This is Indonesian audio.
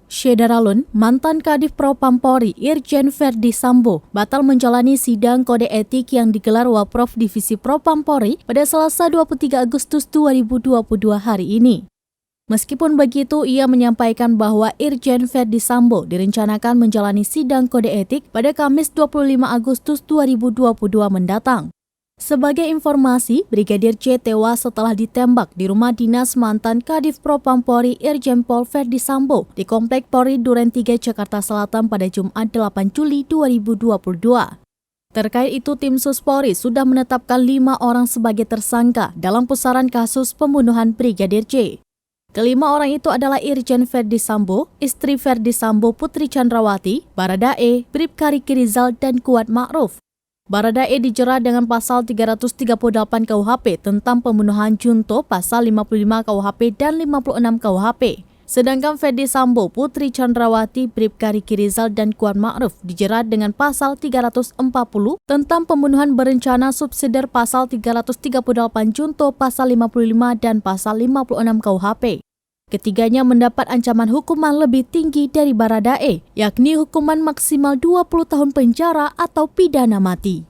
Syederalun, mantan Kadif Propam Polri Irjen Verdi Sambo batal menjalani sidang kode etik yang digelar Waprov Divisi Propam Polri pada Selasa 23 Agustus 2022 hari ini. Meskipun begitu, ia menyampaikan bahwa Irjen Verdi Sambo direncanakan menjalani sidang kode etik pada Kamis 25 Agustus 2022 mendatang. Sebagai informasi, Brigadir C tewas setelah ditembak di rumah dinas mantan Kadif Propam Polri Irjen Pol Verdi Sambo di Komplek Polri Duren 3 Jakarta Selatan pada Jumat 8 Juli 2022. Terkait itu, tim Sus Polri sudah menetapkan 5 orang sebagai tersangka dalam pusaran kasus pembunuhan Brigadir C. Kelima orang itu adalah Irjen Verdi Sambo, istri Verdi Sambo Putri Chandrawati, Baradae, Bribka Riki Rizal, dan Kuat Ma'ruf. Baradae dijerat dengan pasal 338 KUHP tentang pembunuhan junto, pasal 55 KUHP dan 56 KUHP. Sedangkan Verdi Sambo, Putri Chandrawati, Bribka Riki Rizal, dan Kuat Ma'ruf dijerat dengan pasal 340 tentang pembunuhan berencana subsidiar, pasal 338 junto, pasal 55 dan pasal 56 KUHP. Ketiganya mendapat ancaman hukuman lebih tinggi dari Baradae, yakni hukuman maksimal 20 tahun penjara atau pidana mati.